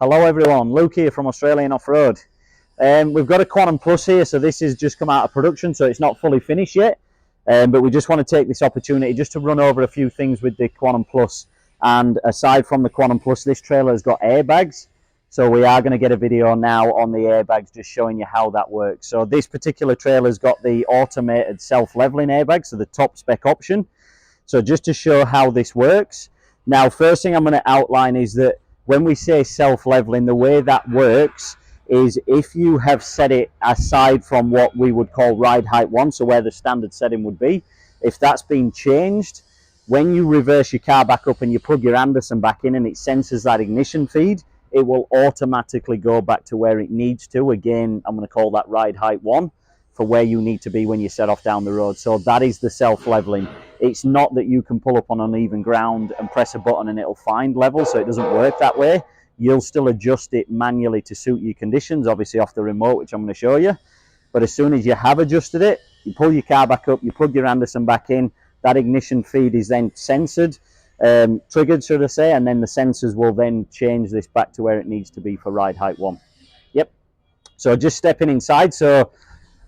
Hello everyone, Luke here from Australian Off-Road. We've got a Quantum Plus here, so this has just come out of production, so it's not fully finished yet. But we just want to take this opportunity just to run over a few things with the Quantum Plus. And aside from the Quantum Plus, this trailer has got airbags. So we are going to get a video now on the airbags, just showing you how that works. So this particular trailer's got the automated self-leveling airbag, so the top spec option. So just to show how this works. Now, first thing I'm going to outline is that when we say self-leveling, the way that works is if you have set it aside from what we would call ride height 1, so where the standard setting would be, if that's been changed, when you reverse your car back up and you plug your Anderson back in and it senses that ignition feed, it will automatically go back to where it needs to. Again, I'm going to call that ride height 1 for where you need to be when you set off down the road. So that is the self-leveling. It's not that you can pull up on uneven ground and press a button and it'll find level, so it doesn't work that way. You'll still adjust it manually to suit your conditions, obviously off the remote, which I'm going to show you. But as soon as you have adjusted it, you pull your car back up, you plug your Anderson back in, that ignition feed is then censored, triggered, should I say, and then the sensors will then change this back to where it needs to be for ride height 1. Yep. So just stepping inside. So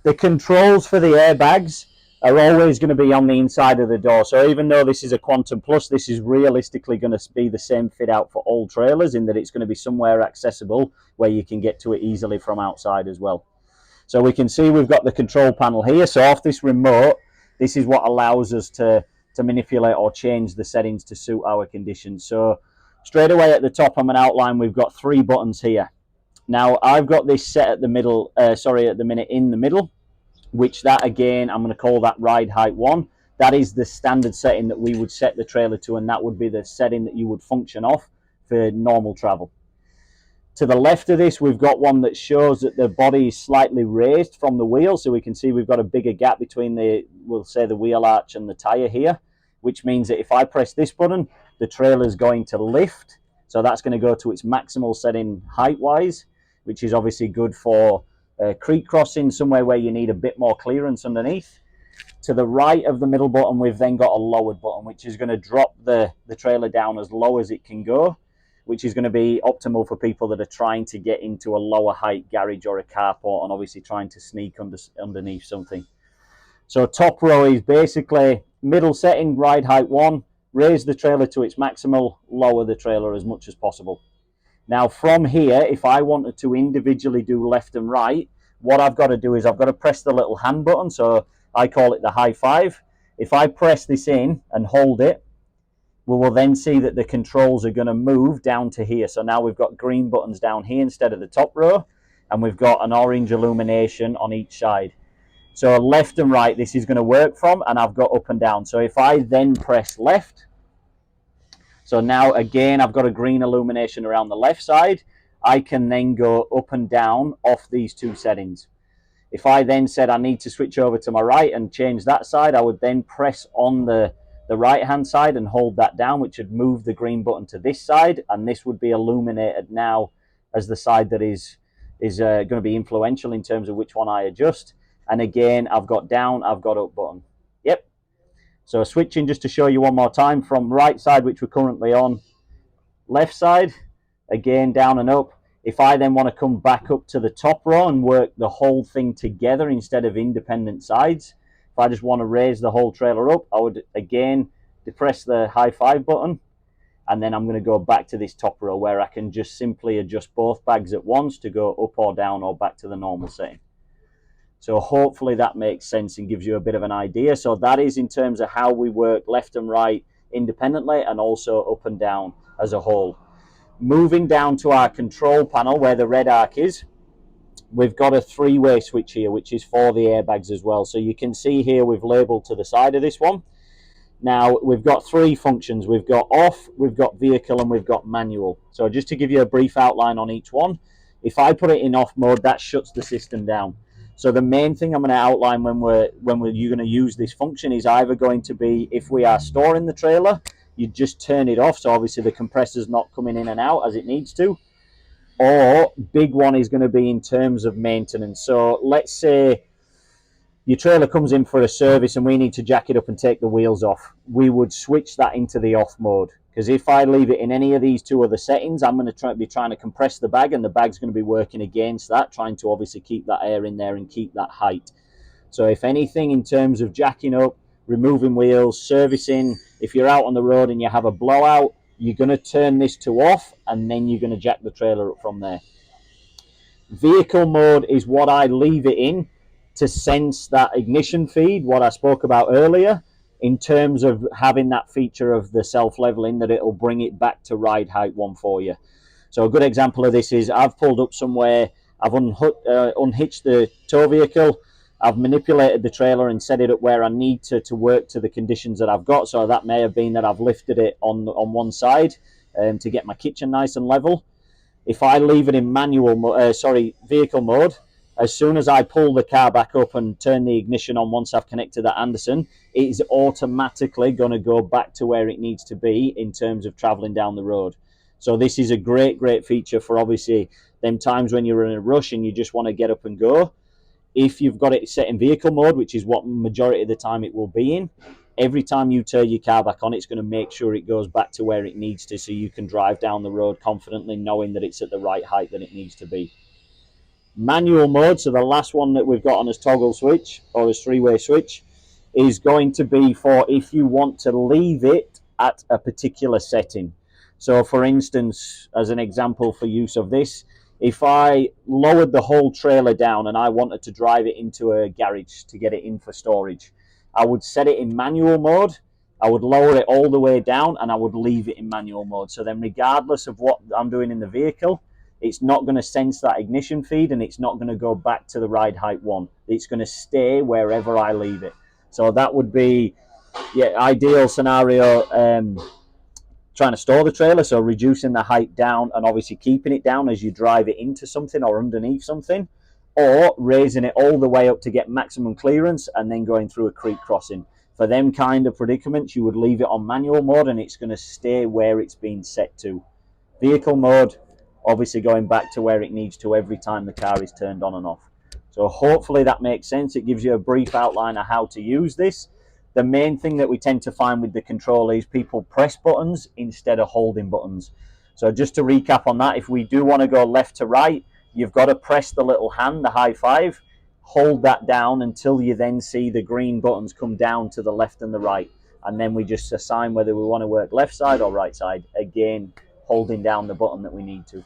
the controls for the airbags are always going to be on the inside of the door. So even though this is a Quantum Plus, this is realistically going to be the same fit out for all trailers, in that it's going to be somewhere accessible where you can get to it easily from outside as well. So we can see we've got the control panel here. So off this remote, this is what allows us to manipulate or change the settings to suit our conditions. So straight away at the top, I'm going to outline we've got 3 buttons here. Now I've got this set at the middle, at the minute in the middle, which that again, I'm going to call that ride height 1. That is the standard setting that we would set the trailer to, and that would be the setting that you would function off for normal travel. To the left of this, we've got one that shows that the body is slightly raised from the wheel, so we can see we've got a bigger gap between we'll say the wheel arch and the tyre here, which means that if I press this button, the trailer is going to lift. So that's going to go to its maximal setting height-wise, which is obviously good for creek crossing, somewhere where you need a bit more clearance underneath. To the right of the middle button, we've then got a lowered button, which is going to drop the trailer down as low as it can go, which is going to be optimal for people that are trying to get into a lower height garage or a carport and obviously trying to sneak underneath something. So top row is basically middle setting, ride height 1, raise the trailer to its maximal, lower the trailer as much as possible. Now from here, if I wanted to individually do left and right, what I've got to do is I've got to press the little hand button, so I call it the high 5. If I press this in and hold it, we will then see that the controls are going to move down to here. So now we've got green buttons down here instead of the top row, and we've got an orange illumination on each side. So left and right, this is going to work from, and I've got up and down. So if I then press left, so now again, I've got a green illumination around the left side. I can then go up and down off these 2 settings. If I then said I need to switch over to my right and change that side, I would then press on the right hand side and hold that down, which would move the green button to this side, and this would be illuminated now as the side that is going to be influential in terms of which one I adjust. And again, I've got down, I've got up button. Yep. So switching just to show you one more time from right side, which we're currently on, left side, again down and up. If I then want to come back up to the top row and work the whole thing together instead of independent sides, if I just want to raise the whole trailer up, I would again depress the high 5 button, and then I'm going to go back to this top row where I can just simply adjust both bags at once to go up or down or back to the normal setting. So hopefully that makes sense and gives you a bit of an idea. So that is in terms of how we work left and right independently, and also up and down as a whole. Moving down to our control panel where the red arc is, we've got a 3-way switch here, which is for the airbags as well. So you can see here we've labeled to the side of this one. Now we've got 3 functions. We've got off, we've got vehicle, and we've got manual. So just to give you a brief outline on each one, if I put it in off mode, that shuts the system down. So the main thing I'm going to outline when you're going to use this function is either going to be if we are storing the trailer, you just turn it off, so obviously the compressor's not coming in and out as it needs to. Or big one is going to be in terms of maintenance. So let's say your trailer comes in for a service and we need to jack it up and take the wheels off. We would switch that into the off mode. Because if I leave it in any of these two other settings, I'm going to be trying to compress the bag, and the bag's going to be working against that, trying to obviously keep that air in there and keep that height. So if anything, in terms of jacking up, removing wheels, servicing, if you're out on the road and you have a blowout, you're going to turn this to off, and then you're going to jack the trailer up from there. Vehicle mode is what I leave it in to sense that ignition feed, what I spoke about earlier, in terms of having that feature of the self-leveling, that it'll bring it back to ride height 1 for you. So a good example of this is I've pulled up somewhere, I've unhitched the tow vehicle, I've manipulated the trailer and set it up where I need to work to the conditions that I've got. So that may have been that I've lifted it on one side to get my kitchen nice and level. If I leave it in vehicle mode, as soon as I pull the car back up and turn the ignition on once I've connected that Anderson, it is automatically going to go back to where it needs to be in terms of traveling down the road. So this is a great feature for obviously them times when you're in a rush and you just want to get up and go. If you've got it set in vehicle mode, which is what majority of the time it will be in, every time you turn your car back on, it's going to make sure it goes back to where it needs to, so you can drive down the road confidently knowing that it's at the right height that it needs to be. Manual mode, so the last one that we've got on as toggle switch or as three-way switch, is going to be for if you want to leave it at a particular setting. So for instance, as an example for use of this, if I lowered the whole trailer down and I wanted to drive it into a garage to get it in for storage, I would set it in manual mode, I would lower it all the way down, and I would leave it in manual mode. So then regardless of what I'm doing in the vehicle, it's not going to sense that ignition feed, and it's not going to go back to the ride height 1. It's going to stay wherever I leave it. So that would be, ideal scenario, trying to store the trailer, so reducing the height down and obviously keeping it down as you drive it into something or underneath something, or raising it all the way up to get maximum clearance and then going through a creek crossing. For them kind of predicaments, you would leave it on manual mode and it's going to stay where it's been set to. Vehicle mode, obviously going back to where it needs to every time the car is turned on and off. So hopefully that makes sense. It gives you a brief outline of how to use this. The main thing that we tend to find with the controller is people press buttons instead of holding buttons. So just to recap on that, if we do want to go left to right, you've got to press the little hand, the high five, hold that down until you then see the green buttons come down to the left and the right. And then we just assign whether we want to work left side or right side, again, holding down the button that we need to.